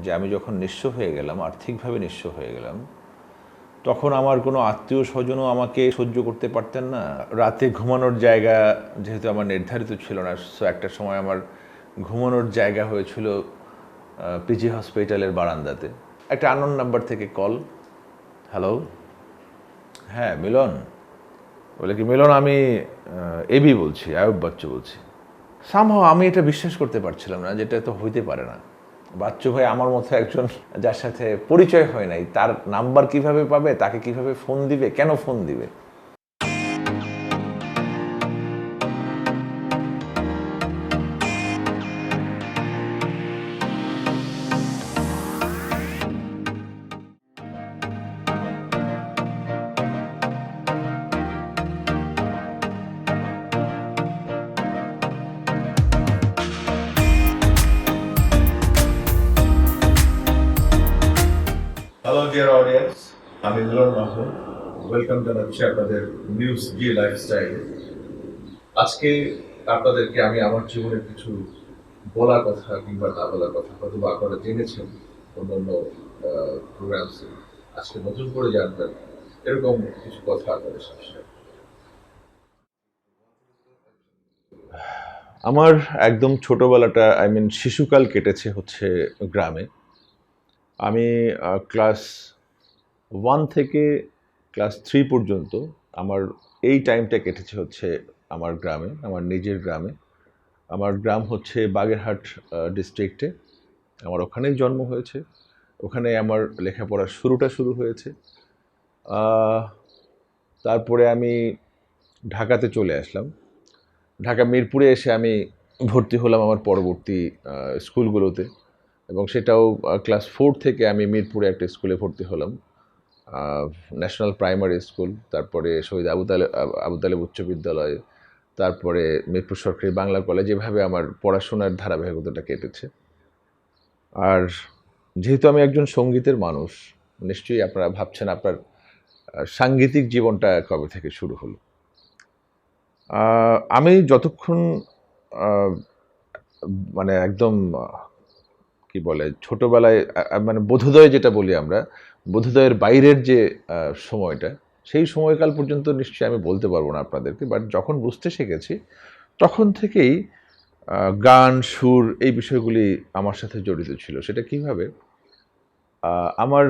যে আমি যখন নিঃস্ব হয়ে গেলাম, আর্থিকভাবে নিঃস্ব হয়ে গেলাম, তখন আমার কোনো আত্মীয় স্বজনও আমাকে সহ্য করতে পারতেন না। রাতে ঘুমানোর জায়গা যেহেতু আমার নির্ধারিত ছিল না, সো একটা সময় আমার ঘুমানোর জায়গা হয়েছিল পিজি হসপিটালের বারান্দাতে। একটা আননোন নাম্বার থেকে কল। হ্যালো, হ্যাঁ মিলন। বলে কি, মিলন আমি এবি বলছি, আয়ুব বাচ্চু বলছি। সামহাও আমি এটা বিশ্বাস করতে পারছিলাম না, যেটা তো হইতে পারে না। বাচ্চু ভাই আমার মতো একজন, যার সাথে পরিচয় হয় নাই, তার নাম্বার কিভাবে পাবে, তাকে কিভাবে ফোন দিবে, কেন ফোন দিবে? হ্যালো ডিয়ার অডিয়েন্স, আমি মিলন মাহমুদ। ওয়েলকাম জানাচ্ছি আপনাদের নিউজ জি লাইফস্টাইলে। আজকে আপনাদেরকে আমি আমার জীবনের কিছু বলার কথা কিংবা না বলার কথা হয়তো আপনারা জেনেছেন অন্যান্য প্রোগ্রামসে, আজকে নতুন করে জানবেন এরকম কিছু কথা আপনাদের সাথে share করব। আমার একদম ছোটবেলাটা, শিশুকাল কেটেছে হচ্ছে গ্রামে। আমি ক্লাস 1 থেকে ক্লাস 3 পর্যন্ত আমার এই টাইমটা কেটেছে হচ্ছে আমার গ্রামে, আমার নিজের গ্রামে। আমার গ্রাম হচ্ছে বাগেরহাট ডিস্ট্রিক্টে। আমার ওখানেই জন্ম হয়েছে, ওখানে আমার লেখাপড়ার শুরুটা শুরু হয়েছে। আহ, তারপরে আমি ঢাকাতে চলে আসলাম। ঢাকা মিরপুরে এসে আমি ভর্তি হলাম আমার পরবর্তী স্কুলগুলোতে, এবং সেটাও ক্লাস 4 থেকে আমি মিরপুরে একটা স্কুলে ভর্তি হলাম, ন্যাশনাল প্রাইমারি স্কুল। তারপরে শহীদ আবু তালেব উচ্চ বিদ্যালয়, তারপরে মিরপুর সরকারি বাংলা কলেজ। এভাবে আমার পড়াশোনার ধারাবাহিকতাটা কেটেছে। আর যেহেতু আমি একজন সঙ্গীতের মানুষ, নিশ্চয়ই আপনারা ভাবছেন আপনার সাংগীতিক জীবনটা কবে থেকে শুরু হলো। আমি যতক্ষণ আহ, মানে একদম কি বলে ছোটবেলায়, মানে বোধোদয় যেটা বলি আমরা, বোধোদয়ের বাইরের যে সময়টা, সেই সময়কাল পর্যন্ত নিশ্চয়ই আমি বলতে পারবো না আপনাদেরকে। বাট যখন বুঝতে শিখেছি তখন থেকেই গান, সুর, এই বিষয়গুলি আমার সাথে জড়িত ছিল। সেটা কিভাবে? আমার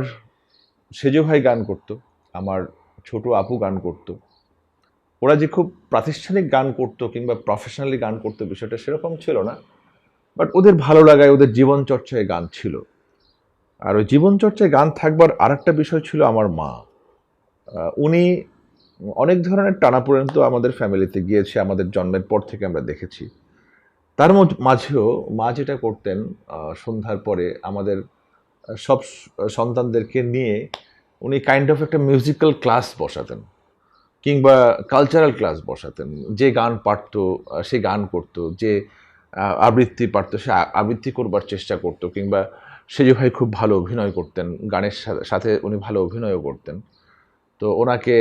সেজো ভাই গান করতো, আমার ছোট আপু গান করতো। ওরা যে খুব প্রাতিষ্ঠানিক গান করতো কিংবা প্রফেশনালি গান করতো, বিষয়টা সেরকম ছিল না। বাট ওদের ভালো লাগায়, ওদের জীবন চর্চায় গান ছিল। আর ওই জীবন চর্চায় গান থাকবার আরেকটা বিষয় ছিল আমার মা। উনি অনেক ধরনের টানাপোড়েন তো আমাদের ফ্যামিলিতে গিয়েছে, আমাদের জন্মের পর থেকে আমরা দেখেছি। তার মাঝেও মা যেটা করতেন, সন্ধ্যার পরে আমাদের সব সন্তানদেরকে নিয়ে উনি কাইন্ড অফ একটা মিউজিক্যাল ক্লাস বসাতেন কিংবা কালচারাল ক্লাস বসাতেন। যে গান পারতো সে গান করতো, যে আবৃত্তি পারতো সে আবৃত্তি করবার চেষ্টা করতো, কিংবা সেজু ভাই খুব ভালো অভিনয় করতেন, গানের সাথে উনি ভালো অভিনয়ও করতেন। তো ওনাকে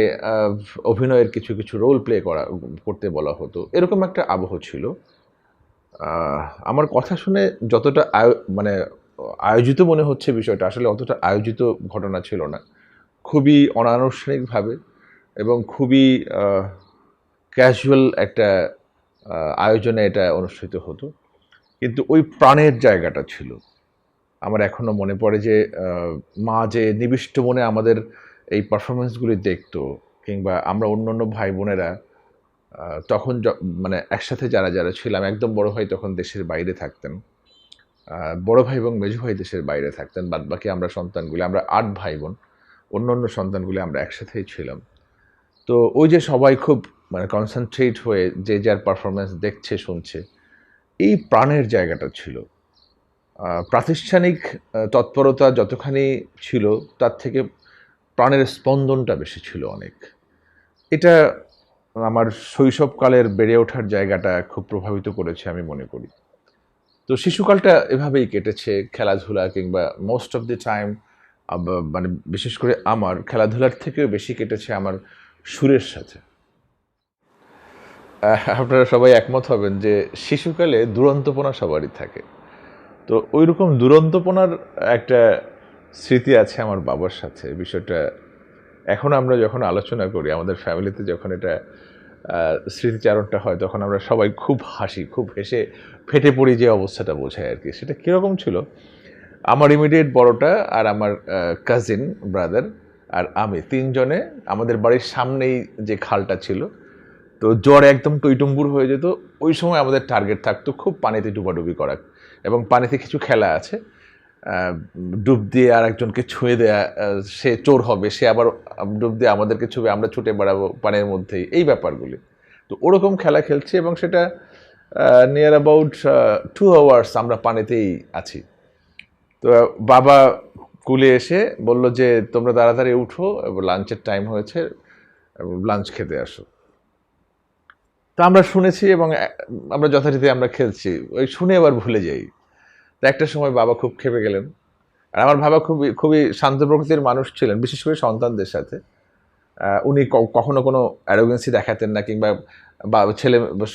অভিনয়ের কিছু কিছু রোল প্লে করতে বলা হতো, এরকম একটা আবহ ছিল। আমার কথা শুনে যতটা মানে আয়োজিত মনে হচ্ছে বিষয়টা, আসলে অতটা আয়োজিত ঘটনা ছিল না। খুবই অনানুষ্ঠানিকভাবে এবং খুবই ক্যাজুয়াল একটা আয়োজনে এটা অনুষ্ঠিত হতো। কিন্তু ওই প্রাণের জায়গাটা ছিল। আমার এখনো মনে পড়ে যে মা যে নিবিষ্ট মনে আমাদের এই পারফরমেন্সগুলি দেখতো, কিংবা আমরা অন্যান্য ভাই বোনেরা তখন মানে একসাথে যারা যারা ছিলাম, একদম বড় ভাই তখন দেশের বাইরে থাকতেন, বড় ভাই এবং মেজো ভাই দেশের বাইরে থাকতেন, বাদবাকি আমরা সন্তানগুলি, আমরা 8 ভাই বোন, অন্যান্য সন্তানগুলি আমরা একসাথেই ছিলাম। তো ওই যে সবাই খুব মানে কনসেন্ট্রেট হয়ে যে যার পারফরমেন্স দেখছে, শুনছে, এই প্রাণের জায়গাটা ছিল। প্রাতিষ্ঠানিক তৎপরতা যতখানি ছিল, তার থেকে প্রাণের স্পন্দনটা বেশি ছিল অনেক। এটা আমার শৈশবকালের বেড়ে ওঠার জায়গাটা খুব প্রভাবিত করেছে আমি মনে করি। তো শিশুকালটা এভাবেই কেটেছে, খেলাধুলা কিংবা মোস্ট অফ দি টাইম, মানে বিশেষ করে আমার খেলাধুলার থেকেও বেশি কেটেছে আমার সুরের সাথে। আপনারা সবাই একমত হবেন যে শিশুকালে দুরন্তপনা সবারই থাকে। তো ওইরকম দুরন্তপনার একটা স্মৃতি আছে আমার বাবার সাথে। বিষয়টা এখন আমরা যখন আলোচনা করি, আমাদের ফ্যামিলিতে যখন এটা স্মৃতিচারণটা হয়, তখন আমরা সবাই খুব হাসি, খুব হেসে ফেটে পড়ি, যে অবস্থাটা বোঝায় আর কি। সেটা কীরকম ছিল, আমার ইমিডিয়েট বড়টা আর আমার কাজিন ব্রাদার আর আমি তিনজনে আমাদের বাড়ির সামনেই যে খালটা ছিল, তো জ্বরে একদম টইটুম্বুর হয়ে যেত। ওই সময় আমাদের টার্গেট থাকতো খুব পানিতে ডুবাডুবি করা, এবং পানিতে কিছু খেলা আছে, ডুব দিয়ে আর একজনকে ছুঁয়ে দেয়া, সে চোর হবে, সে আবার ডুব দিয়ে আমাদেরকে ছুঁয়ে আমরা ছুটে বেড়াবো পানির মধ্যেই, এই ব্যাপারগুলি। তো ওরকম খেলা খেলছি, এবং সেটা নিয়ার অ্যাবাউট 2 hours আমরা পানিতেই আছি। তো বাবা কুলে এসে বলল যে তোমরা তাড়াতাড়ি উঠো, লাঞ্চের টাইম হয়েছে, লাঞ্চ খেতে আসো। তো আমরা শুনেছি, এবং আমরা যথারীতি আমরা খেলছি, ওই শুনে আবার ভুলে যাই। তো একটা সময় বাবা খুব ক্ষেপে গেলেন। আর আমার বাবা খুবই খুবই শান্ত প্রকৃতির মানুষ ছিলেন, বিশেষ করে সন্তানদের সাথে। উনি কখনো কোনো অ্যারোগেন্সি দেখাতেন না, কিংবা বা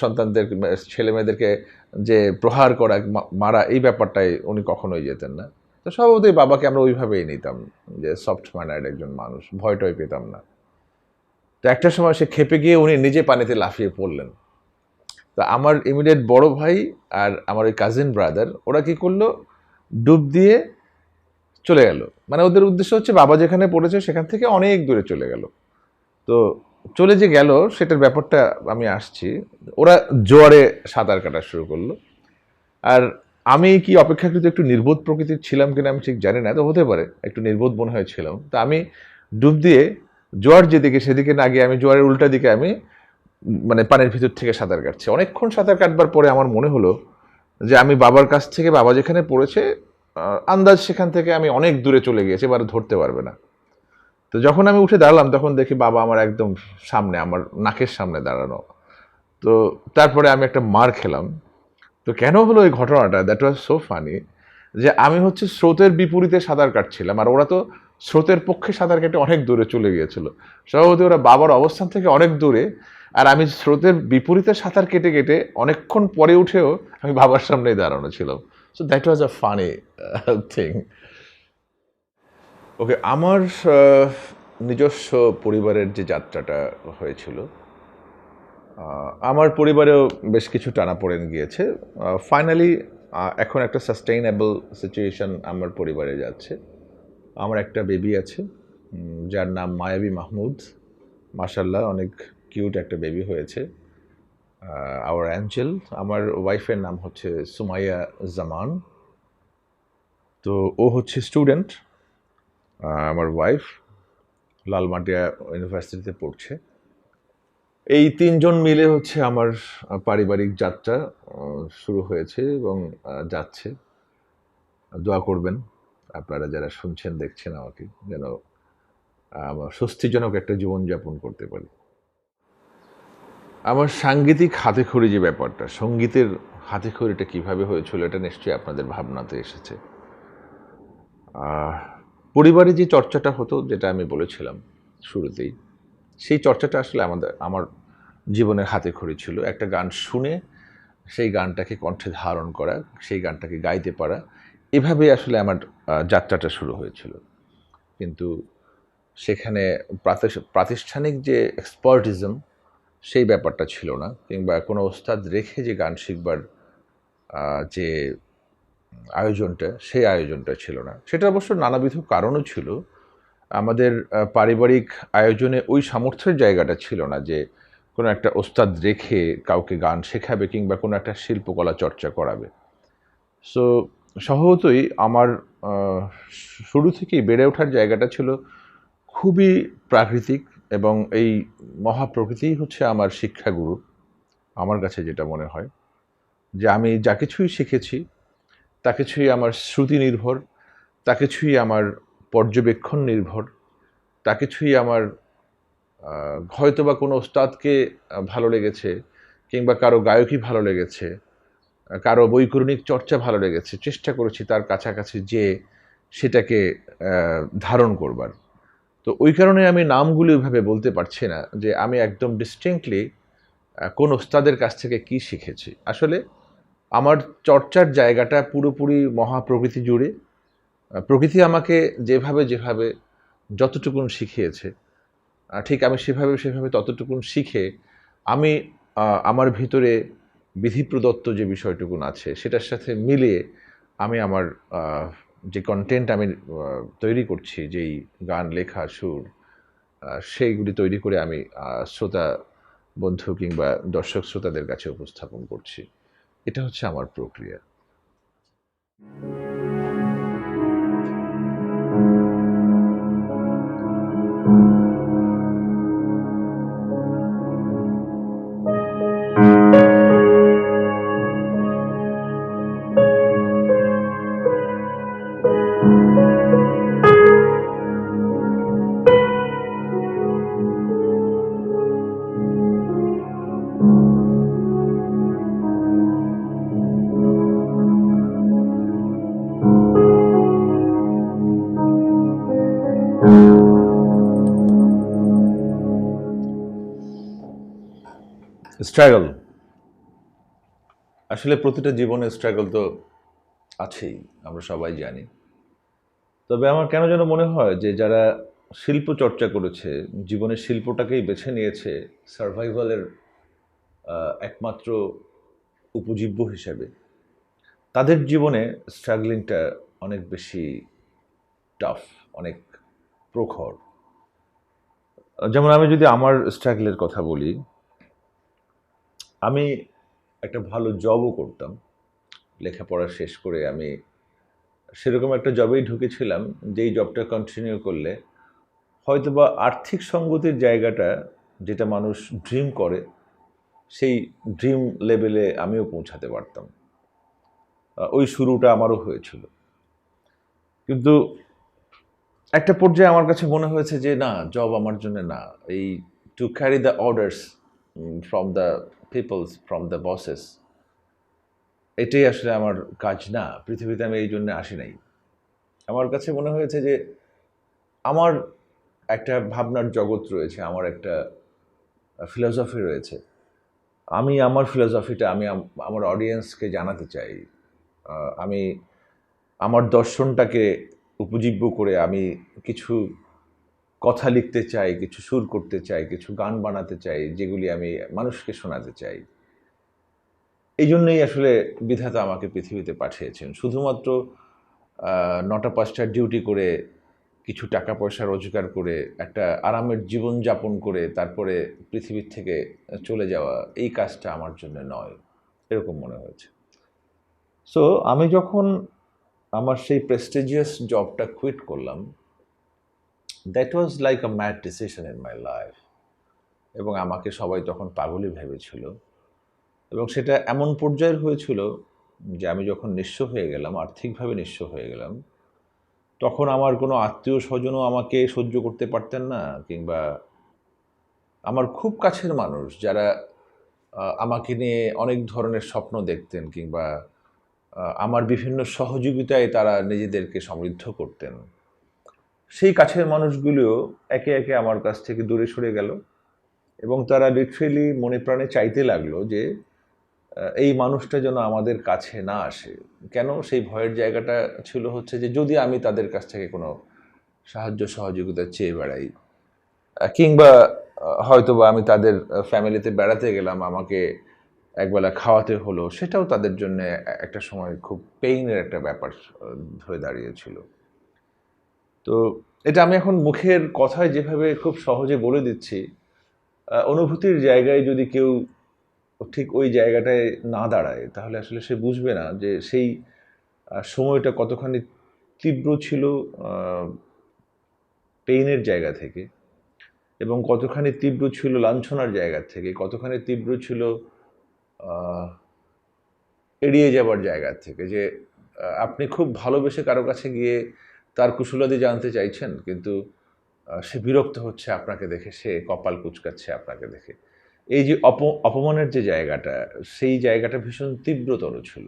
সন্তানদের ছেলে মেয়েদেরকে যে প্রহার করা, মারা, এই ব্যাপারটায় উনি কখনোই যেতেন না। তো স্বভাবতই বাবাকে আমরা ওইভাবেই নিতাম, যে সফট ম্যানার্ড একজন মানুষ, ভয় টয় পেতাম না। তো একটা সময় সে ক্ষেপে গিয়ে উনি নিজে পানিতে লাফিয়ে পড়লেন। তো আমার ইমিডিয়েট বড় ভাই আর আমার ওই কাজিন ব্রাদার, ওরা কি করলো, ডুব দিয়ে চলে গেল। মানে ওদের উদ্দেশ্য হচ্ছে বাবা যেখানে পড়েছে সেখান থেকে অনেক দূরে চলে গেল। তো চলে যে গেল, সেটার ব্যাপারটা আমি আসছি। ওরা জোয়ারে সাঁতার কাটা শুরু করলো, আর আমি কি অপেক্ষাকৃত একটু নির্বোধ প্রকৃতির ছিলাম কিনা আমি ঠিক জানি না, তো হতে পারে একটু নির্বোধ মনে হয়েছিলাম। তো আমি ডুব দিয়ে জোয়ার যেদিকে সেদিকে না গিয়ে আমি জোয়ারের উল্টা দিকে আমি মানে পানির ভিতর থেকে সাঁতার কাটছি। অনেকক্ষণ সাঁতার কাটবার পরে আমার মনে হলো যে আমি বাবার কাছ থেকে, বাবা যেখানে পড়েছে আন্দাজ সেখান থেকে আমি অনেক দূরে চলে গিয়েছি, এবার ধরতে পারবে না। তো যখন আমি উঠে দাঁড়ালাম, তখন দেখি বাবা আমার একদম সামনে, আমার নাকের সামনে দাঁড়ানো। তো তারপরে আমি একটা মার খেলাম। তো কেন হলো এই ঘটনাটা, দ্যাট ওয়াজ সো ফানি, যে আমি হচ্ছে স্রোতের বিপরীতে সাঁতার কাটছিলাম, আর ওরা তো স্রোতের পক্ষে সাঁতার কেটে অনেক দূরে চলে গিয়েছিল। স্বভাবতই ওরা বাবার অবস্থান থেকে অনেক দূরে, আর আমি স্রোতের বিপরীতে সাঁতার কেটে কেটে অনেকক্ষণ পরে উঠেও আমি বাবার সামনেই দাঁড়ানো ছিলাম। So that was a funny thing. Okay, আমার নিজস্ব পরিবারের যে যাত্রাটা হয়েছিল, আমার পরিবারেও বেশ কিছু টানাপোড়েন গিয়েছে। ফাইনালি এখন একটা সাস্টেইনেবল সিচুয়েশন আমার পরিবারে যাচ্ছে। আমার একটা বেবি আছে, যার নাম মায়াবী মাহমুদ। মাশাল্লাহ, অনেক কিউট একটা বেবি হয়েছে, আওয়ার অ্যাঞ্জেল। আমার ওয়াইফের নাম হচ্ছে সুমাইয়া জামান। তো ও হচ্ছে স্টুডেন্ট, আমার ওয়াইফ লালমাটিয়া ইউনিভার্সিটিতে পড়ছে। এই তিনজন মিলে হচ্ছে আমার পারিবারিক যাত্রা শুরু হয়েছে এবং যাচ্ছে। দোয়া করবেন আপনারা যারা শুনছেন দেখছেন আমাকে, যেন আমার স্বস্তিজনক একটা জীবনযাপন করতে পারি। আমার সাংগীতিক হাতেখড়ি যে ব্যাপারটা, সঙ্গীতের হাতেখড়িটা কীভাবে হয়েছিল, এটা নিশ্চয়ই আপনাদের ভাবনাতে এসেছে। পরিবারে যে চর্চাটা হতো, যেটা আমি বলেছিলাম শুরুতেই, সেই চর্চাটা আসলে আমার জীবনের হাতেখড়ি ছিল। একটা গান শুনে সেই গানটাকে কণ্ঠে ধারণ করা, সেই গানটাকে গাইতে পারা, এভাবেই আসলে আমার যাত্রাটা শুরু হয়েছিল। কিন্তু সেখানে প্রাতিষ্ঠানিক যে এক্সপার্টিজম, সেই ব্যাপারটা ছিল না, কিংবা কোনো ওস্তাদ রেখে যে গান শিখবার যে আয়োজনটা, সেই আয়োজনটা ছিল না। সেটা অবশ্য নানাবিধ কারণও ছিল। আমাদের পারিবারিক আয়োজনে ওই সামর্থ্যের জায়গাটা ছিল না যে কোনো একটা ওস্তাদ রেখে কাউকে গান শেখাবে, কিংবা কোনো একটা শিল্পকলা চর্চা করাবে। সো স্বভাবতই আমার শুরু থেকেই বেড়ে ওঠার জায়গাটা ছিল খুবই প্রাকৃতিক, এবং এই মহাপ্রকৃতিই হচ্ছে আমার শিক্ষাগুরু। আমার কাছে যেটা মনে হয়, যে আমি যা কিছুই শিখেছি তা কিছুই আমার শ্রুতি নির্ভর, তা কিছুই আমার পর্যবেক্ষণ নির্ভর, তা কিছুই আমার হয়তো বা কোনো ওস্তাদকে ভালো লেগেছে, কিংবা কারো গায়কী ভালো লেগেছে, কারো বৈকরণিক চর্চা ভালো লেগেছে, চেষ্টা করেছি তার কাছাকাছি যে সেটাকে ধারণ করবার। তো ওই কারণে আমি নামগুলি ওইভাবে বলতে পারছি না যে আমি একদম ডিস্টিংক্টলি কোন ওস্তাদের কাছ থেকে কি শিখেছি। আসলে আমার চর্চার জায়গাটা পুরোপুরি মহাপ্রকৃতি জুড়ে। প্রকৃতি আমাকে যেভাবে যেভাবে যতটুকুন শিখিয়েছে, ঠিক আমি সেভাবে সেভাবে ততটুকুন শিখে আমি আমার ভিতরে বিধি প্রদত্ত যে বিষয়টুকুন আছে সেটার সাথে মিলিয়ে আমি আমার যে কন্টেন্ট আমি তৈরি করছি, যেই গান, লেখা, সুর, সেইগুলি তৈরি করে আমি শ্রোতা বন্ধু কিংবা দর্শক শ্রোতাদের কাছে উপস্থাপন করছি। এটা হচ্ছে আমার প্রক্রিয়া। স্ট্রাগল, আসলে প্রতিটা জীবনে স্ট্রাগল তো আছেই, আমরা সবাই জানি। তবে আমার কেন যেন মনে হয় যে যারা শিল্প চর্চা করেছে, জীবনের শিল্পটাকেই বেছে নিয়েছে সার্ভাইভালের একমাত্র উপজীব্য হিসেবে, তাদের জীবনে স্ট্রাগলিংটা অনেক বেশি টাফ, অনেক প্রখর। যেমন আমি যদি আমার স্ট্রাগলের কথা বলি, আমি একটা ভালো জবও করতাম। লেখাপড়া শেষ করে আমি সেরকম একটা জবেই ঢুকেছিলাম, যেই জবটা কন্টিনিউ করলে হয়তোবা আর্থিক সঙ্গতির জায়গাটা, যেটা মানুষ ড্রিম করে, সেই ড্রিম লেভেলে আমিও পৌঁছাতে পারতাম। ওই শুরুটা আমারও হয়েছিল। কিন্তু একটা পর্যায়ে আমার কাছে মনে হয়েছে যে না, জব আমার জন্য না। এই to carry the orders from the peoples, from the bosses, এটাই আসলে আমার কাজ না। পৃথিবীতে আমি এই জন্য আসি নাই। আমার কাছে মনে হয়েছে যে আমার একটা ভাবনার জগৎ রয়েছে, আমার একটা ফিলসফি রয়েছে। আমি আমার ফিলসফিটা আমি আমার অডিয়েন্সকে জানাতে চাই। আমি আমার দর্শনটাকে উপজীব্য করে আমি কিছু কথা লিখতে চাই, কিছু সুর করতে চাই, কিছু গান বানাতে চাই, যেগুলি আমি মানুষকে শোনাতে চাই। এই জন্যই আসলে বিধাতা আমাকে পৃথিবীতে পাঠিয়েছেন, শুধুমাত্র ৯টা-৫টার ডিউটি করে কিছু টাকা পয়সা রোজগার করে একটা আরামের জীবন যাপন করে তারপরে পৃথিবীর থেকে চলে যাওয়া, এই কাজটা আমার জন্য নয়, এরকম মনে হয়েছে। সো আমি যখন আমার সেই প্রেস্টিজিয়াস জবটা কুইট করলাম, that was like a mad decision in my life. এবং আমাকে সবাই তখন পাগলই ভেবেছিল। এবং সেটা এমন পর্যায়ের হয়েছিল যে আমি যখন নিঃস্ব হয়ে গেলাম, আর্থিকভাবে নিঃস্ব হয়ে গেলাম, তখন আমার কোনো আত্মীয় স্বজনও আমাকে সহ্য করতে পারতেন না, কিংবা আমার খুব কাছের মানুষ যারা আমাকে নিয়ে অনেক ধরনের স্বপ্ন দেখতেন, কিংবা আমার বিভিন্ন সহযোগিতায় তারা নিজেদেরকে সমৃদ্ধ করতেন, সেই কাছের মানুষগুলিও একে একে আমার কাছ থেকে দূরে সরে গেল। এবং তারা লিটারেলি মনে প্রাণে চাইতে লাগলো যে এই মানুষটা যেন আমাদের কাছে না আসে। কেন? সেই ভয়ের জায়গাটা ছিল হচ্ছে যে যদি আমি তাদের কাছ থেকে কোনো সাহায্য সহযোগিতা চেয়ে বেড়াই, কিংবা হয়তোবা আমি তাদের ফ্যামিলিতে বেড়াতে গেলাম, আমাকে একবেলা খাওয়াতে হলো, সেটাও তাদের জন্য একটা সময় খুব পেইনের একটা ব্যাপার হয়ে দাঁড়িয়েছিল। তো এটা আমি এখন মুখের কথায় যেভাবে খুব সহজে বলে দিচ্ছি, অনুভূতির জায়গায় যদি কেউ ঠিক ওই জায়গাটায় না দাঁড়ায়, তাহলে আসলে সে বুঝবে না যে সেই সময়টা কতখানি তীব্র ছিল পেইনের জায়গা থেকে, এবং কতখানি তীব্র ছিল লাঞ্ছনার জায়গা থেকে, কতখানি তীব্র ছিল এড়িয়ে যাবার জায়গা থেকে। যে আপনি খুব ভালোবেসে কারো কাছে গিয়ে তার কুশলাদি জানতে চাইছেন, কিন্তু সে বিরক্ত হচ্ছে আপনাকে দেখে, সে কপাল কুঁচকাচ্ছে আপনাকে দেখে। এই যে অপমানের যে জায়গাটা, সেই জায়গাটা ভীষণ তীব্রতর ছিল।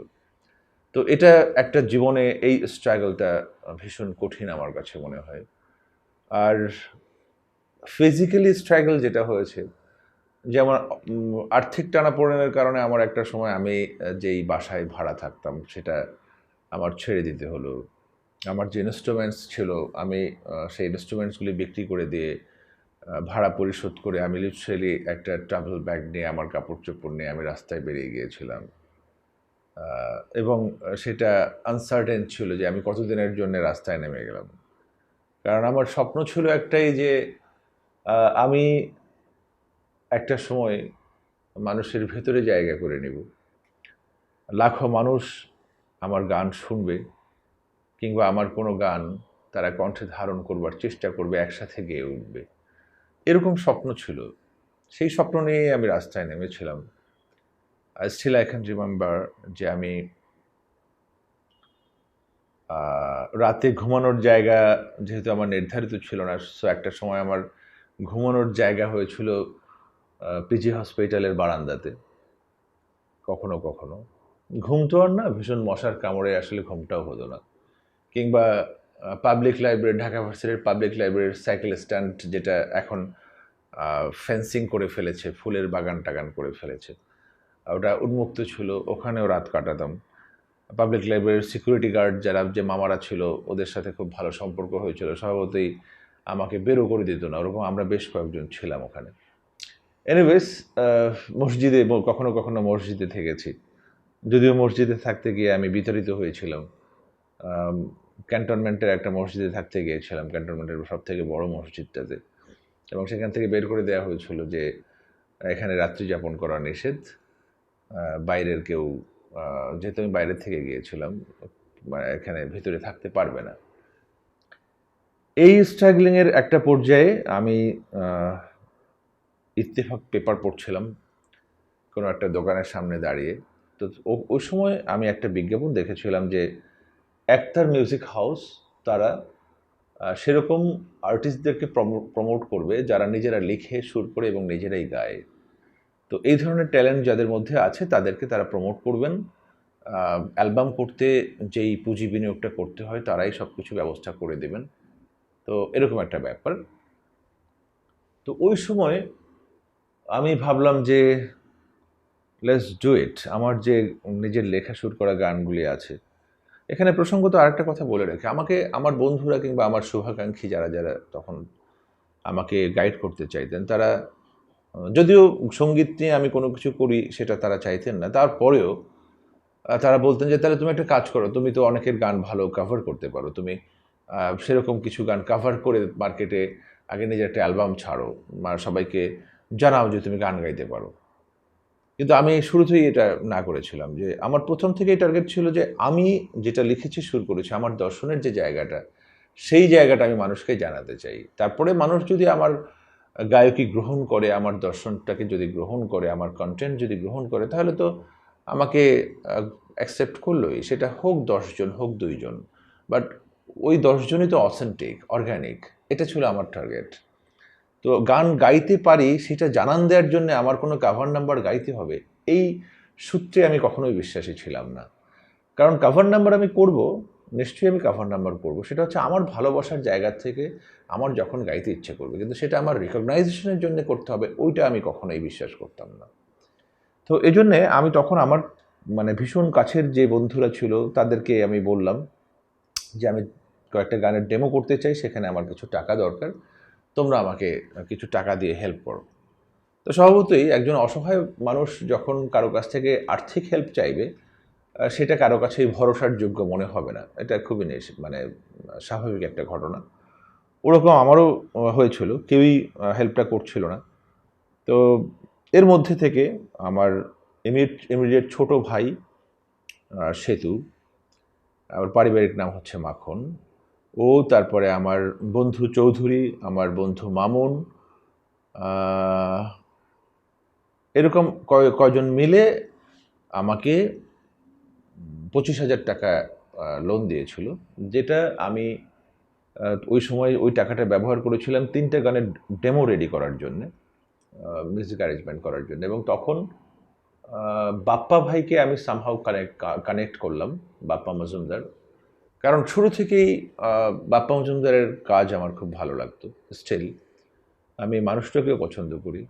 তো এটা একটা জীবনে এই স্ট্রাগলটা ভীষণ কঠিন আমার কাছে মনে হয়। আর ফিজিক্যালি স্ট্রাগল যেটা হয়েছে, যে আমার আর্থিক টানাপোড়েনের কারণে আমার একটা সময় আমি যেই বাসায় ভাড়া থাকতাম সেটা আমার ছেড়ে দিতে হলো। আমার যে ইনস্ট্রুমেন্টস ছিল আমি সেই ইনস্ট্রুমেন্টসগুলি বিক্রি করে দিয়ে ভাড়া পরিশোধ করে আমি লিটারেলি একটা ট্রাভেল ব্যাগ নিয়ে আমার কাপড়-চোপড় নিয়ে আমি রাস্তায় বেরিয়ে গিয়েছিলাম। এবং সেটা আনসার্টেন ছিল যে আমি কতদিনের জন্যে রাস্তায় নেমে গেলাম। কারণ আমার স্বপ্ন ছিল একটাই যে আমি একটা সময় মানুষের ভেতরে জায়গা করে নেব। লাখো মানুষ আমার গান শুনবে কিংবা আমার কোনো গান তারা কণ্ঠে ধারণ করবার চেষ্টা করবে, একসাথে গেয়ে উঠবে। এরকম স্বপ্ন ছিল। সেই স্বপ্ন নিয়েই আমি রাস্তায় নেমেছিলাম। স্টিল আই ক্যান রিমেম্বার যে আমি রাতে ঘুমানোর জায়গা যেহেতু আমার নির্ধারিত ছিল না, সো একটা সময় আমার ঘুমানোর জায়গা হয়েছিল পিজি হসপিটালের বারান্দাতে। কখনো, কখনো। ঘুম তো আর না, ভীষণ মশার কামড়ে আসলে ঘুমটাও হতো না। কিংবা পাবলিক লাইব্রেরি, ঢাকা ভার্সিটির পাবলিক লাইব্রেরির সাইকেল স্ট্যান্ড যেটা এখন ফেন্সিং করে ফেলেছে, ফুলের বাগান-টাগান করে ফেলেছে। ওটা উন্মুক্ত ছিল, ওখানেও রাত কাটাতাম। পাবলিক লাইব্রেরির সিকিউরিটি গার্ড যারা যে মামারা ছিল ওদের সাথে খুব ভালো সম্পর্ক হয়েছিল। স্বভাবতই আমাকে বেরও করে দিত না। ওরকম আমরা বেশ কয়েকজন ছিলাম ওখানে। এনিওয়েজ মসজিদে কখনো, কখনো মসজিদে থেকেছি। যদিও মসজিদে থাকতে গিয়ে আমি বিতাড়িত হয়েছিলাম। ক্যান্টনমেন্টের একটা মসজিদে থাকতে গিয়েছিলাম, ক্যান্টনমেন্টের সবথেকে বড় মসজিদটাতে। এবং সেখান থেকে বের করে দেওয়া হয়েছিল যে এখানে রাত্রি যাপন করা নিষেধ। বাইরের কেউ যেহেতু আমি বাইরে থেকে গিয়েছিলাম, এখানে ভেতরে থাকতে পারবে না। এই স্ট্রাগলিংয়ের একটা পর্যায়ে আমি ইত্তেফাক পেপার পড়ছিলাম কোনো একটা দোকানের সামনে দাঁড়িয়ে। তো ওই সময় আমি একটা বিজ্ঞাপন দেখেছিলাম যে একতার মিউজিক হাউস তারা সেরকম আর্টিস্টদেরকে প্রমোট করবে যারা নিজেরা লিখে, সুর করে এবং নিজেরাই গায়। তো এই ধরনের ট্যালেন্ট যাদের মধ্যে আছে তাদেরকে তারা প্রমোট করবেন। অ্যালবাম করতে যেই পুঁজি বিনিয়োগটা করতে হয় তারাই সব কিছু ব্যবস্থা করে দেবেন। তো এরকম একটা ব্যাপার। তো ওই সময় আমি ভাবলাম যে লেটস ডু ইট। আমার যে নিজের লেখা সুর করা গানগুলি আছে, এখানে প্রসঙ্গত আরেকটা কথা বলে রাখি। আমাকে আমার বন্ধুরা কিংবা আমার শুভাকাঙ্ক্ষী যারা, যারা তখন আমাকে গাইড করতে চাইতেন, তারা যদিও সঙ্গীত নিয়ে আমি কোনো কিছু করি সেটা তারা চাইতেন না। তারপরেও তারা বলতেন যে, "তাহলে তুমি একটা কাজ করো। তুমি তো অনেকের গান ভালো কাভার করতে পারো। তুমি সেরকম কিছু গান কাভার করে মার্কেটে আগে নিজের একটা অ্যালবাম ছাড়ো। সবাইকে জানাও যে তুমি গান গাইতে পারো।" কিন্তু আমি শুরুতেই এটা না করেছিলাম যে আমার ১ম থেকেই টার্গেট ছিল যে আমি যেটা লিখেছি, সুর করেছি, আমার দর্শনের যে জায়গাটা, সেই জায়গাটা আমি মানুষকে জানাতে চাই। তারপরে মানুষ যদি আমার গায়কী গ্রহণ করে, আমার দর্শনটাকে যদি গ্রহণ করে, আমার কনটেন্ট যদি গ্রহণ করে, তাহলে তো আমাকে অ্যাকসেপ্ট করলোই। সেটা হোক ১০ জন, হোক ২ জন। বাট ওই ১০ জনই তো অথেন্টিক, অর্গানিক। এটা ছিল আমার টার্গেট। তো গান গাইতে পারি সেটা জানান দেওয়ার জন্য আমার কোনো কাভার নাম্বার গাইতে হবে, এই সূত্রে আমি কখনোই বিশ্বাসী ছিলাম না। কারণ কাভার নাম্বার আমি করব, নিশ্চয়ই আমি কাভার নাম্বার করব। সেটা হচ্ছে আমার ভালোবাসার জায়গা থেকে আমার যখন গাইতে ইচ্ছে করবে। কিন্তু সেটা আমার রিকগনাইজেশনের জন্য করতে হবে, ওইটা আমি কখনোই বিশ্বাস করতাম না। তো এজন্যে আমি তখন আমার মানে ভীষণ কাছের যে বন্ধুরা ছিল তাদেরকে আমি বললাম যে, "আমি কয়েকটা গানের ডেমো করতে চাই, সেখানে আমার কিছু টাকা দরকার। তোমরা আমাকে কিছু টাকা দিয়ে হেল্প করো।" তো স্বভাবতই একজন অসহায় মানুষ যখন কারো কাছ থেকে আর্থিক হেল্প চাইবে, সেটা কারো কাছেই ভরসার যোগ্য মনে হবে না। এটা খুবই মানে স্বাভাবিক একটা ঘটনা। ওরকম আমারও হয়েছিল। কেউই হেল্পটা করছিল না। তো এর মধ্যে থেকে আমার ইমিডিয়েট ছোট ভাই সেতু, ওর পারিবারিক নাম হচ্ছে মাখন। ও, তারপরে আমার বন্ধু চৌধুরী, আমার বন্ধু মামুন, আ এরকম কয়জন মিলে আমাকে ৳২৫,০০০ লোন দিয়েছিল। যেটা আমি ওই সময় ওই টাকাটা ব্যবহার করেছিলাম ৩ টা গানের ডেমো রেডি করার জন্যে, মিউজিক অ্যারেঞ্জমেন্ট করার জন্য। এবং তখন আ বাপ্পা ভাইকে আমি সামহাউ কানেক্ট করলাম, বাপ্পা মজুমদার। কারণ শুরু থেকেই আ বাপ্পা মজুমদারের কাজ আমার খুব ভালো লাগতো। স্টিল আমি মানুষটাকেও পছন্দ করি।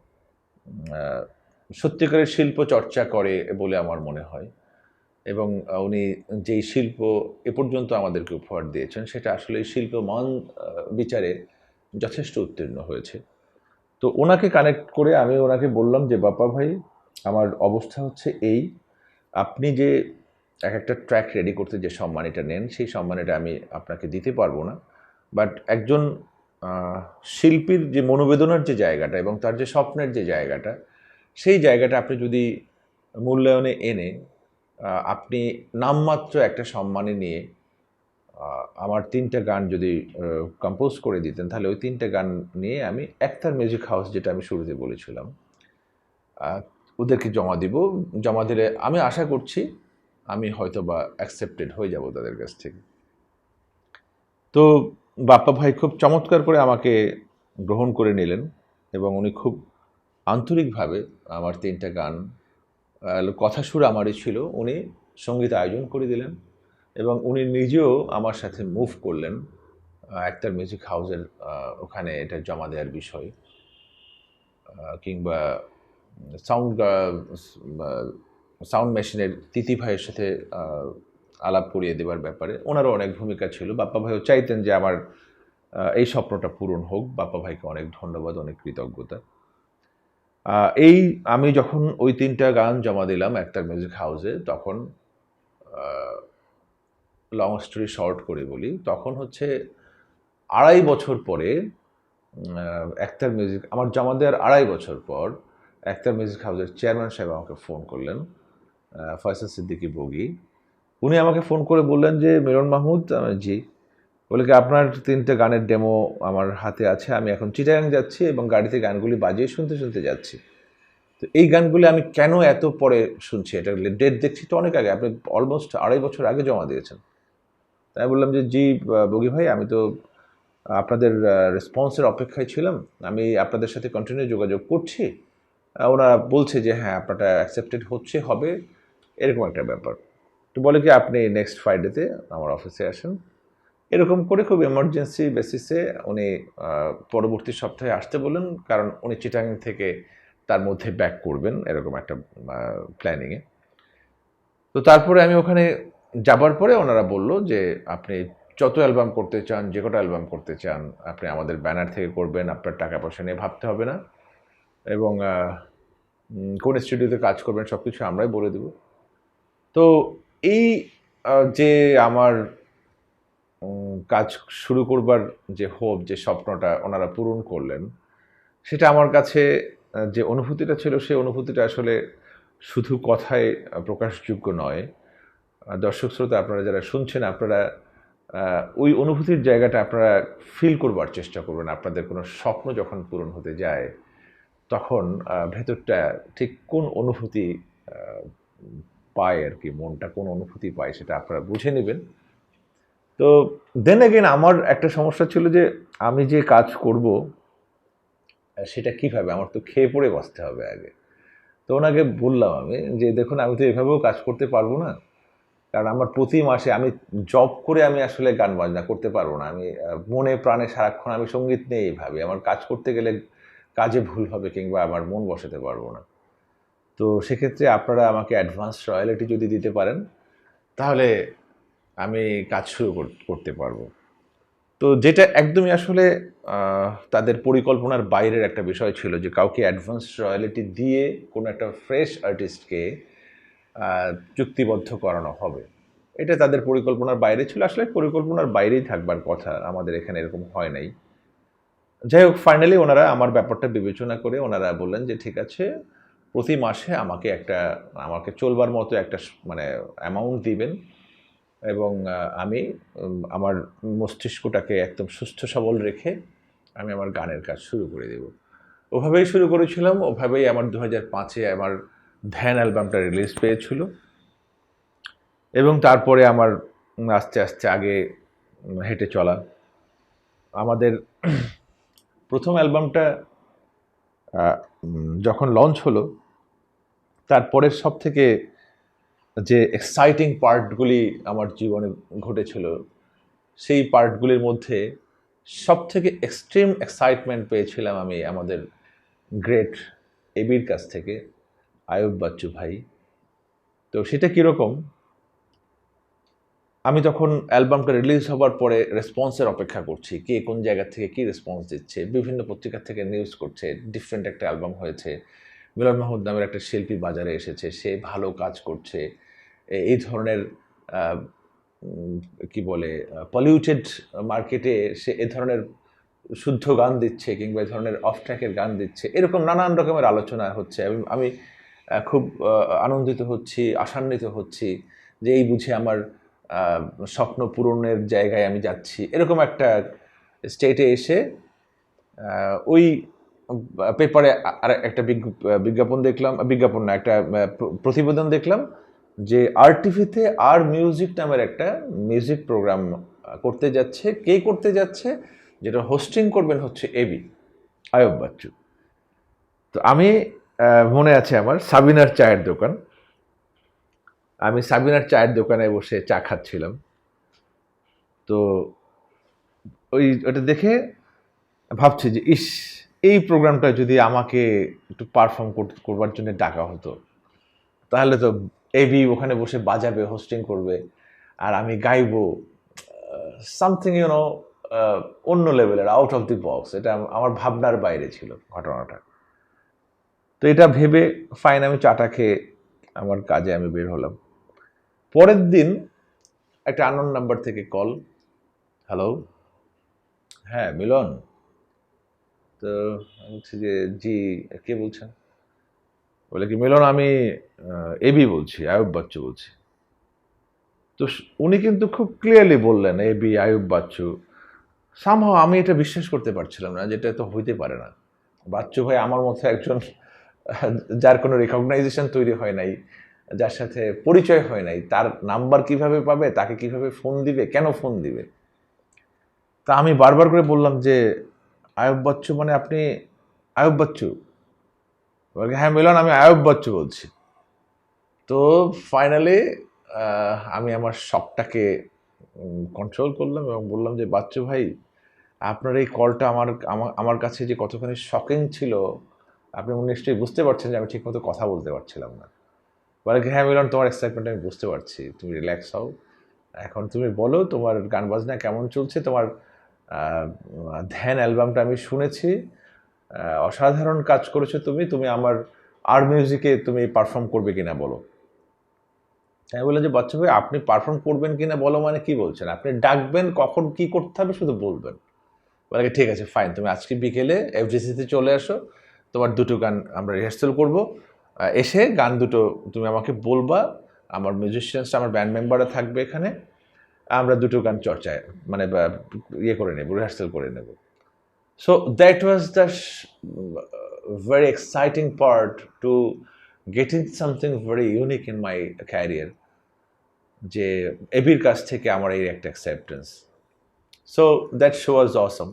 আহ, সত্যিকারের শিল্প চর্চা করে বলে আমার মনে হয়। এবং উনি যেই শিল্প এ পর্যন্ত আমাদেরকে উপহার দিয়েছেন সেটা আসলে শিল্প মান বিচারে যথেষ্ট উত্তীর্ণ হয়েছে। তো ওনাকে কানেক্ট করে আমি ওনাকে বললাম যে বাপ্পা ভাই, আমার অবস্থা হচ্ছে এই, আপনি যে এক একটা ট্র্যাক রেডি করতে যে সম্মানিটা নেন সেই সম্মানিটা আমি আপনাকে দিতে পারবো না, বাট একজন শিল্পীর যে মনোবেদনার যে জায়গাটা এবং তার যে স্বপ্নের যে জায়গাটা, সেই জায়গাটা আপনি যদি মূল্যায়নে এনে আপনি নামমাত্র একটা সম্মানে নিয়ে আমার ৩টা গান যদি কম্পোজ করে দিতেন, তাহলে ওই ৩টা গান নিয়ে আমি একতার মিউজিক হাউস, যেটা আমি শুরুতে বলেছিলাম, ওদেরকে জমা দিব। জমা দিলে আমি আশা করছি আমি হয়তো বা অ্যাকসেপ্টেড হয়ে যাব তাদের কাছ থেকে। তো বাপ্পা ভাই খুব চমৎকার করে আমাকে গ্রহণ করে নিলেন এবং উনি খুব আন্তরিকভাবে আমার ৩টা গান, কথা সুর আমারই ছিল, উনি সঙ্গীত আয়োজন করে দিলেন এবং উনি নিজেও আমার সাথে মুভ করলেন একতার মিউজিক হাউসের ওখানে এটা জমা দেওয়ার বিষয়, কিংবা সাউন্ড সাউন্ড মেশিনের তিতি ভাইয়ের সাথে আলাপ করিয়ে দেওয়ার ব্যাপারে ওনারও অনেক ভূমিকা ছিল। বাপ্পা ভাইও চাইতেন যে আমার এই স্বপ্নটা পূরণ হোক। বাপ্পা ভাইকে অনেক ধন্যবাদ, অনেক কৃতজ্ঞতা। এই আমি যখন ওই ৩টা গান জমা দিলাম একতার মিউজিক হাউসে, তখন লং স্টোরি শর্ট করে বলি, তখন হচ্ছে ২.৫ বছর পরে একতার মিউজিক আমার জমা দেওয়ার ২.৫ বছর পর একতার মিউজিক হাউসের চেয়ারম্যান সাহেব আমাকে ফোন করলেন, ফয়সাল সিদ্দিকী বগি। উনি আমাকে ফোন করে বললেন যে মিলন মাহমুদ, জি। বলে কি আপনার ৩টা গানের ডেমো আমার হাতে আছে, আমি এখন চিটাগাং যাচ্ছি এবং গাড়িতে গানগুলি বাজিয়ে শুনতে শুনতে যাচ্ছি। তো এই গানগুলি আমি কেন এত পরে শুনছি, এটা ডেট দেখছি তো অনেক আগে, আপনি অলমোস্ট ২.৫ বছর আগে জমা দিয়েছেন। তাই বললাম যে জি বগি ভাই, আমি তো আপনাদের রেসপন্সের অপেক্ষায় ছিলাম, আমি আপনাদের সাথে কন্টিনিউ যোগাযোগ করছি, ওনারা বলছে যে হ্যাঁ আপনারটা অ্যাকসেপ্টেড হচ্ছে, হবে, এরকম একটা ব্যাপার। তো বলে কি আপনি নেক্সট ফ্রাইডেতে আমার অফিসে আসেন। এরকম করে খুব এমার্জেন্সি বেসিসে উনি পরবর্তী সপ্তাহে আসতে বললেন, কারণ উনি চিটাং থেকে তার মধ্যে ব্যাক করবেন এরকম একটা প্ল্যানিংয়ে। তো তারপরে আমি ওখানে যাবার পরে ওনারা বলল যে আপনি যত অ্যালবাম করতে চান, যে কটা অ্যালবাম করতে চান, আপনি আমাদের ব্যানার থেকে করবেন, আপনার টাকা পয়সা নিয়ে ভাবতে হবে না, এবং কোন স্টুডিওতে কাজ করবেন সব কিছু আমরাই বলে দেব। তো এই যে আমার কাজ শুরু করবার যে হোপ, যে স্বপ্নটা ওনারা পূরণ করলেন, সেটা আমার কাছে যে অনুভূতিটা ছিল, সেই অনুভূতিটা আসলে শুধু কথায় প্রকাশযোগ্য নয়। দর্শক শ্রোতা আপনারা যারা শুনছেন, আপনারা ওই অনুভূতির জায়গাটা আপনারা ফিল করবার চেষ্টা করবেন। আপনাদের কোনো স্বপ্ন যখন পূরণ হতে যায়, তখন ভেতরটা ঠিক কোন অনুভূতি পায় আর কি, মনটা কোন অনুভূতি পায় সেটা আপনারা বুঝে নেবেন। তো দেন এগেন আমার একটা সমস্যা ছিল যে আমি যে কাজ করব সেটা কিভাবে, আমার তো খেয়ে পড়ে বাঁচতে হবে আগে। তো ওনাকে বললাম আমি যে দেখুন, আমি তো এভাবেও কাজ করতে পারবো না, কারণ আমার প্রতি মাসে আমি জব করে আমি আসলে গান বাজনা করতে পারবো না। আমি মনে প্রাণে সারাক্ষণ আমি সঙ্গীত নিয়েই ভাবি, আমার কাজ করতে গেলে কাজে ভুল হবে কিংবা আমার মন বসাতে পারবো না। তো সেক্ষেত্রে আপনারা আমাকে অ্যাডভান্স রয়্যালিটি যদি দিতে পারেন, তাহলে আমি কাজ শুরু করতে পারবো। তো যেটা একদমই আসলে তাদের পরিকল্পনার বাইরের একটা বিষয় ছিল যে কাউকে অ্যাডভান্স রয়্যালিটি দিয়ে কোনো একটা ফ্রেশ আর্টিস্টকে চুক্তিবদ্ধ করানো হবে, এটা তাদের পরিকল্পনার বাইরে ছিল। আসলে পরিকল্পনার বাইরেই থাকবার কথা, আমাদের এখানে এরকম হয় নাই। যাই হোক, ফাইনালি ওনারা আমার ব্যাপারটা বিবেচনা করে ওনারা বললেন যে ঠিক আছে, প্রতি মাসে আমাকে চলবার মতো একটা মানে অ্যামাউন্ট দিবেন, এবং আমি আমার মস্তিষ্কটাকে একদম সুস্থ সবল রেখে আমি আমার গানের কাজ শুরু করে দেব। ওভাবেই শুরু করেছিলাম, ওভাবেই আমার 2005-এ আমার ধ্যান অ্যালবামটা রিলিজ পেয়েছিল, এবং তারপরে আমার আস্তে আস্তে আগে হেঁটে চলা। আমাদের প্রথম অ্যালবামটা যখন লঞ্চ হলো, তারপরের সব থেকে যে এক্সাইটিং পার্টগুলি আমার জীবনে ঘটেছিল, সেই পার্টগুলির মধ্যে সব থেকে এক্সট্রিম এক্সাইটমেন্ট পেয়েছিলাম আমি আমাদের গ্রেট এবির কাছ থেকে, আয়ুব বাচ্চু ভাই। তো সেটা কীরকম, আমি তখন অ্যালবামটা রিলিজ হবার পরে রেসপন্সের অপেক্ষা করছি, কে কোন জায়গা থেকে কী রেসপন্স দিচ্ছে, বিভিন্ন পত্রিকা থেকে নিউজ করছে ডিফারেন্ট একটা অ্যালবাম হয়েছে, মিলন মাহমুদ নামের একটা শিল্পী বাজারে এসেছে, সে ভালো কাজ করছে, এই ধরনের কি বলে পলিউটেড মার্কেটে সে এ ধরনের শুদ্ধ গান দিচ্ছে কিংবা এ ধরনের অফ ট্র্যাকের গান দিচ্ছে, এরকম নানান রকমের আলোচনা হচ্ছে। আমি খুব আনন্দিত হচ্ছি, আশান্বিত হচ্ছি যে এই বুঝে আমার স্বপ্ন পূরণের জায়গায় আমি যাচ্ছি, এরকম একটা স্টেটে এসে ওই পেপারে আর একটা বিজ্ঞাপন দেখলাম, বিজ্ঞাপন না, একটা প্রতিবেদন দেখলাম যে আরটিভিতে আর মিউজিক নামের একটা মিউজিক প্রোগ্রাম করতে যাচ্ছে। কে করতে যাচ্ছে? যেটা হোস্টিং করবেন হচ্ছে এবি, আয়ুব বাচ্চু। তো আমি মনে আছে আমার সাবিনার চায়ের দোকান, আমি সাবিনার চায়ের দোকানে বসে চা খাচ্ছিলাম। তো ওটা দেখে ভাবছি যে ইস, এই প্রোগ্রামটা যদি আমাকে একটু পারফর্ম করবার জন্য ডাকা হতো, তাহলে তো এবি ওখানে বসে বাজাবে, হোস্টিং করবে, আর আমি গাইবো সামথিং অন্য লেভেলের, আউট অফ দি বক্স। এটা আমার ভাবনার বাইরে ছিল ঘটনাটা। তো এটা ভেবে ফাইন, আমি চাটা খেয়ে আমার কাজে আমি বের হলাম। পরের দিন একটা আননোন নাম্বার থেকে কল, হ্যালো, হ্যাঁ মিলন। তো আমি বলছি যে জি, কে বলছেন? বলে কি, মিলন আমি এবি বলছি, আয়ুব বাচ্চু বলছি। তো উনি কিন্তু খুব ক্লিয়ারলি বললেন এবি, আয়ুব বাচ্চু। সামহাও আমি এটা বিশ্বাস করতে পারছিলাম না, যেটা তো হইতে পারে না। বাচ্চু ভাই আমার মতো একজন যার কোনো রেকগনাইজেশন তৈরি হয় নাই, যার সাথে পরিচয় হয় নাই, তার নাম্বার কিভাবে পাবে, তাকে কিভাবে ফোন দিবে, কেন ফোন দিবে? তা আমি বারবার করে বললাম যে আয়ুব বাচ্চু মানে আপনি আয়ুব বাচ্চু? হ্যাঁ মিলন, আমি আয়ুব বাচ্চু বলছি। তো ফাইনালি আমি আমার শকটাকে কন্ট্রোল করলাম এবং বললাম যে বাচ্চু ভাই, আপনার এই কলটা আমার কাছে যে কতখানি শকিং ছিল, আপনি নিশ্চয়ই বুঝতে পারছেন যে আমি ঠিকমতো কথা বলতে পারছিলাম না। বলে কি, হ্যাঁ মিলন, তোমার এক্সাইটমেন্ট আমি বুঝতে পারছি, তুমি রিল্যাক্স হও, এখন তুমি বলো তোমার গান বাজনা কেমন চলছে, তোমার ধ্যান অ্যালবামটা আমি শুনেছি, অসাধারণ কাজ করেছো তুমি আমার আর মিউজিকে তুমি পারফর্ম করবে কিনা বলো। আমি বললাম যে বাচ্চা ভাই, আপনি পারফর্ম করবেন কিনা বলো মানে কি বলছেন? আপনি ডাকবেন, কখন কি করতে হবে শুধু বলবেন। বলে ঠিক আছে ফাইন, তুমি আজকে বিকেলে এফডিসিতে চলে আসো, তোমার দুটো গান আমরা রিহার্সাল করবো, এসে গান দুটো তুমি আমাকে বলবা, আমার মিউজিশিয়ানসরা, আমার ব্যান্ড মেম্বাররা থাকবে এখানে, আমরা দুটো গান চর্চায় মানে ইয়ে করে নেব, রিহার্সাল করে নেব। So that was the very exciting part to getting something very unique in my career, যে এবির কাছ থেকে আমার এই একটা অ্যাকসেপ্টেন্স। সো দ্যাট শো ওয়াজ অসম।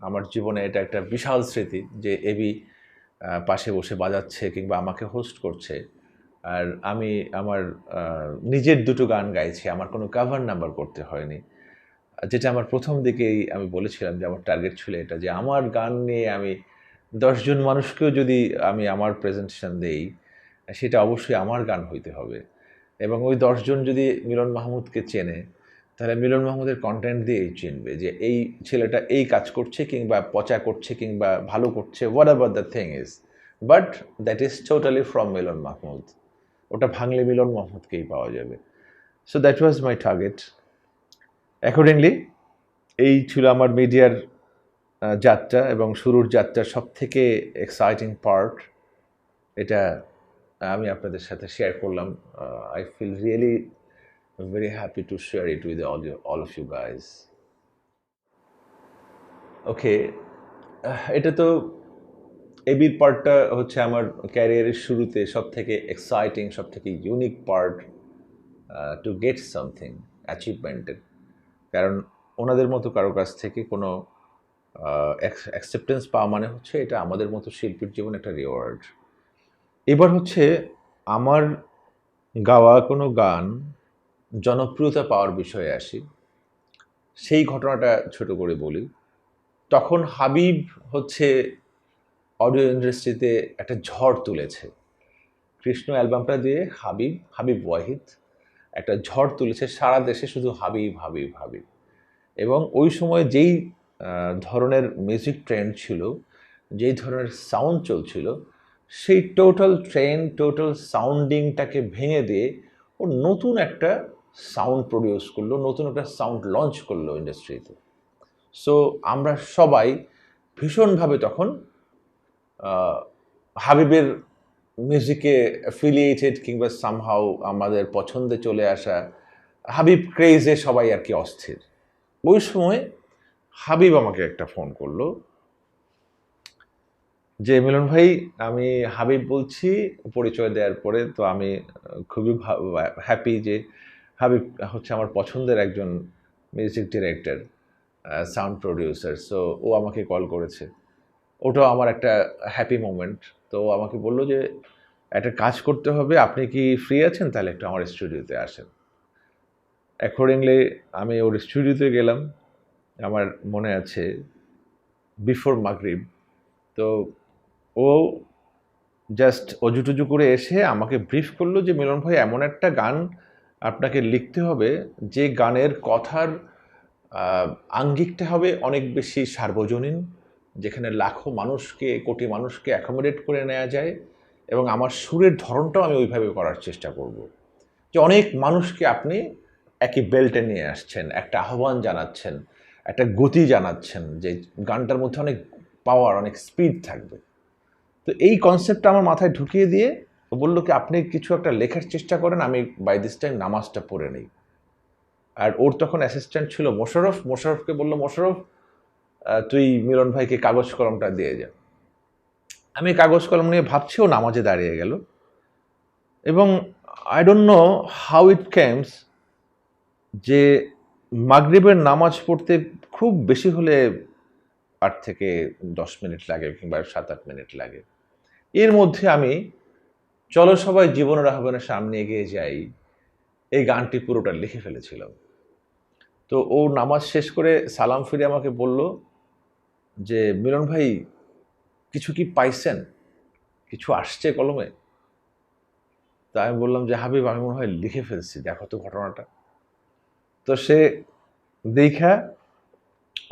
আমার জীবনে এটা একটা বিশাল স্মৃতি যে এবি পাশে বসে বাজাচ্ছে কিংবা আমাকে হোস্ট করছে, আর আমি আমার নিজের দুটো গান গাইছি, আমার কোনো কাভার নাম্বার করতে হয়নি। যেটা আমার প্রথম দিকেই আমি বলেছিলাম যে আমার টার্গেট ছিল এটা, যে আমার গান নিয়ে আমি 10 জন মানুষকেও যদি আমি আমার প্রেজেন্টেশন দেই, সেটা অবশ্যই আমার গান হইতে হবে, এবং ওই 10 জন যদি মিলন মাহমুদকে চেনে, তাহলে মিলন মাহমুদের কন্টেন্ট দিয়েই চিনবে যে এই ছেলেটা এই কাজ করছে কিংবা পচা করছে কিংবা ভালো করছে, whatever the thing is, but that is totally from Milon Mahmud. ওটা ভাঙলে মিলন মাহমুদকেই পাওয়া যাবে। So that was my target. Accordingly এই ছিল আমার মিডিয়ার যাত্রা, এবং শুরুর যাত্রার সব থেকে এক্সাইটিং পার্ট। এটা আমি আপনাদের সাথে শেয়ার করলাম। I feel really very happy to share it with all of you guys. ওকে, এটা তো এবির পার্টটা হচ্ছে আমার ক্যারিয়ারের শুরুতে সব থেকে এক্সাইটিং, সব থেকে unique part to get something অ্যাচিভমেন্টের, কারণ ওনাদের মতো কারো কাছ থেকে কোনো অ্যাকসেপ্টেন্স পাওয়া মানে হচ্ছে এটা আমাদের মতো শিল্পীর জীবনে একটা রিওয়ার্ড। এবার হচ্ছে আমার গাওয়া কোনো গান জনপ্রিয়তা পাওয়ার বিষয়ে আসি। সেই ঘটনাটা ছোট করে বলি। তখন হাবিব হচ্ছে অডিও ইন্ডাস্ট্রিতে একটা ঝড় তুলেছে। কৃষ্ণ অ্যালবামটা দিয়ে হাবিব ওয়াহিদ একটা ঝড় তুলেছে, সারা দেশে শুধু হাবিব হাবিব হাবিব। এবং ওই সময় যেই ধরনের মিউজিক ট্রেন্ড ছিল, যেই ধরনের সাউন্ড চলছিল, সেই টোটাল সাউন্ডিংটাকে ভেঙে দিয়ে ও নতুন একটা সাউন্ড প্রডিউস করলো, নতুন একটা সাউন্ড লঞ্চ করলো ইন্ডাস্ট্রিতে। সো আমরা সবাই ভীষণভাবে তখন হাবিবের মিউজিকে অ্যাফিলিয়েটেড কিংবা সামহাউ আমাদের পছন্দে চলে আসা হাবিব ক্রেজে সবাই আর কি অস্থির। ওই সময় হাবিব আমাকে একটা ফোন করলো যে, মিলন ভাই, আমি হাবিব বলছি। পরিচয় দেওয়ার পরে তো আমি খুবই হ্যাপি যে হাবিব হচ্ছে আমার পছন্দের একজন music director, sound producer. So ও আমাকে কল করেছে, ওটাও আমার একটা হ্যাপি মোমেন্ট। তো আমাকে বললো যে একটা কাজ করতে হবে, আপনি কি ফ্রি আছেন, তাহলে একটু আমার স্টুডিওতে আসেন। অ্যাকর্ডিংলি আমি ওর স্টুডিওতে গেলাম, আমার মনে আছে বিফোর মাগরিব। তো ও জাস্ট অজুটুজু করে এসে আমাকে ব্রিফ করলো যে, মিলন ভাই, এমন একটা গান আপনাকে লিখতে হবে যে গানের কথার আঙ্গিকটা হবে অনেক বেশি সার্বজনীন, যেখানে লাখো মানুষকে, কোটি মানুষকে অ্যাকোমোডেট করে নেওয়া যায়, এবং আমার সুরের ধরনটাও আমি ওইভাবে করার চেষ্টা করব যে অনেক মানুষকে আপনি একই বেল্টে নিয়ে আসছেন, একটা আহ্বান জানাচ্ছেন, একটা গতি জানাচ্ছেন, যে গানটার মধ্যে অনেক পাওয়ার, অনেক স্পিড থাকবে। তো এই কনসেপ্টটা আমার মাথায় ঢুকিয়ে দিয়ে ও বললো কি, আপনি কিছু একটা লেখার চেষ্টা করেন, আমি বাই দিস টাইম নামাজটা পড়ে নিই। আর ওর তখন অ্যাসিস্ট্যান্ট ছিল মোশাররফকে বললো, মোশাররফ, তুই মিলন ভাইকে কাগজ কলমটা দিয়ে যা। আমি কাগজ কলম নিয়ে ভাবছি, ও নামাজে দাঁড়িয়ে গেল। এবং I don't know how it কেমস যে মাগরিবের নামাজ পড়তে খুব বেশি হলে 8 থেকে 10 মিনিট লাগে, কিংবা 7-8 মিনিট লাগে। এর মধ্যে আমি চলো সবাই জীবনের আহ্বানের সামনে এগিয়ে যাই, এই গানটি পুরোটা লিখে ফেলেছিলাম। তো ও নামাজ শেষ করে সালাম ফিরে আমাকে বলল যে, মিলন ভাই, কিছু কি পাইছেন, কিছু আসছে কলমে? তা আমি বললাম যে, হাবিব, আমি মনে হয় লিখে ফেলছি, দেখো তো ঘটনাটা। তো সে দেখা,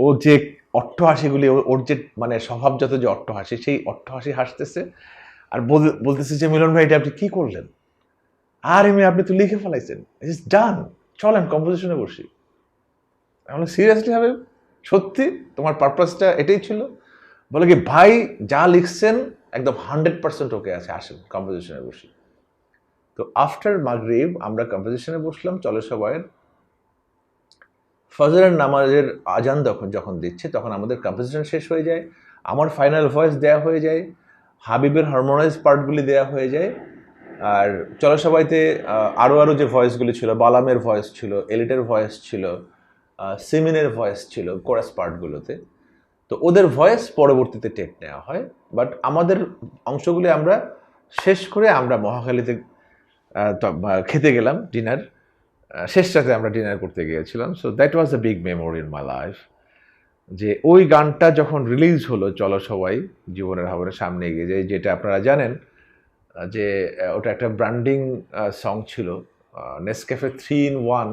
ও যে অট্টহাসিগুলি, ওর যে মানে স্বভাবজাত যে অট্টহাসি, সেই অট্টহাসি হাসতেছে আর বলতেছে যে, মিলন ভাই, এটা আপনি কি করলেন? আর এমনি আপনি তো লিখে ফেলাইছেন, ইটস ডান, চলেন কম্পোজিশনে বসি। আমি সিরিয়াসলি হবে, সত্যি তোমার পারপাসটা এটাই ছিল? বলে কি, ভাই যা লিখছেন একদম 100% ওকে আছে, আসেন কম্পোজিশনে বসি। তো আফটার মাগরিব আমরা কম্পোজিশনে বসলাম। চলো সবাইয়ের ফজরের নামাজের আজান যখন দিচ্ছে, তখন আমাদের কম্পোজিশন শেষ হয়ে যায়, আমার ফাইনাল ভয়েস দেয়া হয়ে যায়, হাবিবের হারমোনাইজ পার্টগুলি দেয়া হয়ে যায়। আর চলো সবাইতে আরও যে ভয়েসগুলি ছিল, বালামের ভয়েস ছিল, এলিটের ভয়েস ছিল, সিমিনের ভয়েস ছিল কোরাস পার্টগুলোতে। তো ওদের ভয়েস পরবর্তীতে টেক নেওয়া হয়, বাট আমাদের অংশগুলি আমরা শেষ করে আমরা মহাখালীতে খেতে গেলাম ডিনার। শেষ রাতে আমরা ডিনার করতে গিয়েছিলাম। So that was a big memory in my life, যে ওই গানটা যখন রিলিজ হলো, চলো সবাই জীবনের আহ্বানের সামনে এগিয়ে যায়, যেটা আপনারা জানেন যে ওটা একটা ব্র্যান্ডিং সং ছিল, নেসক্যাফে 3-in-1।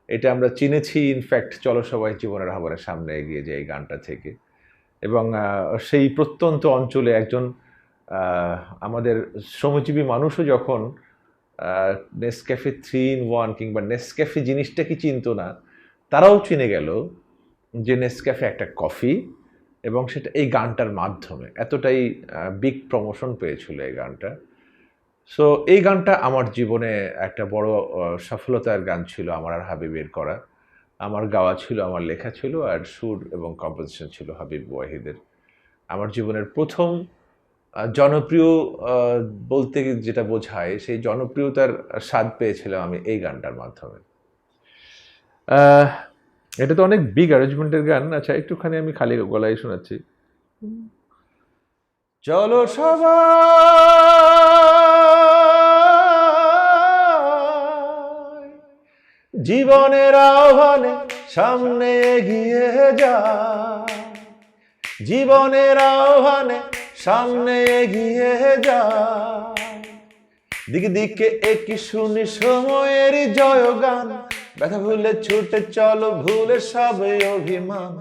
এটা আমরা চিনেছি ইনফ্যাক্ট চলো সবাই জীবনের আহ্বানের সামনে এগিয়ে যায় এই গানটা থেকে। এবং সেই প্রত্যন্ত অঞ্চলে একজন আমাদের শ্রমজীবী মানুষও যখন নেসক্যাফে 3-in-1 কিংবা নেসক্যাফে জিনিসটা কি চিনতো না, তারাও চিনে গেল যে নেসক্যাফে একটা কফি, এবং সেটা এই গানটার মাধ্যমে এতটাই বিগ প্রমোশন পেয়েছিল এই গানটা। সো এই গানটা আমার জীবনে একটা বড় সফলতার গান ছিল, আমার আর হাবিবের করা। আমার গাওয়া ছিল, আমার লেখা ছিল, আর সুর এবং কম্পোজিশন ছিল হাবিব ওয়াহিদের। আমার জীবনের প্রথম জনপ্রিয় বলতে যেটা বোঝায়, সেই জনপ্রিয়তার স্বাদ পেয়েছিলাম আমি এই গানটার মাধ্যমে। এটা তো অনেক বিগ অ্যারেঞ্জমেন্টের গান। আচ্ছা, একটুখানি আমি খালি গলায় শোনাচ্ছি। চলো সবাই জীবনের আহ্বানে সামনে এগিয়ে যায়, জীবনের আহ্বানে সামনে এগিয়ে যায়। দিকে দিকে একই শুনি সময়ের জয়গান, ব্যথা ভুলে ছুটে চলো ভুলে সব অভিমান।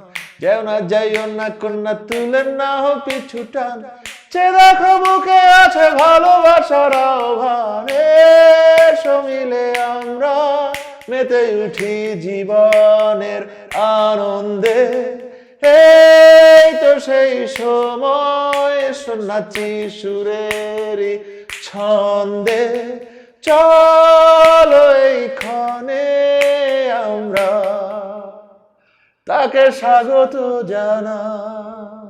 যেও না যাইও না কন্যা তুলে না হো পিছু টান, চে দেখো বুকে আছে ভালোবাসার আহ্বান। এসো মিলে আমরা মেতে উঠি জীবনের আনন্দে, এই তো সেই সময় নাচি সুরেরই ছন্দে। চলো এইখানে আমরা তাকে স্বাগত জানাই।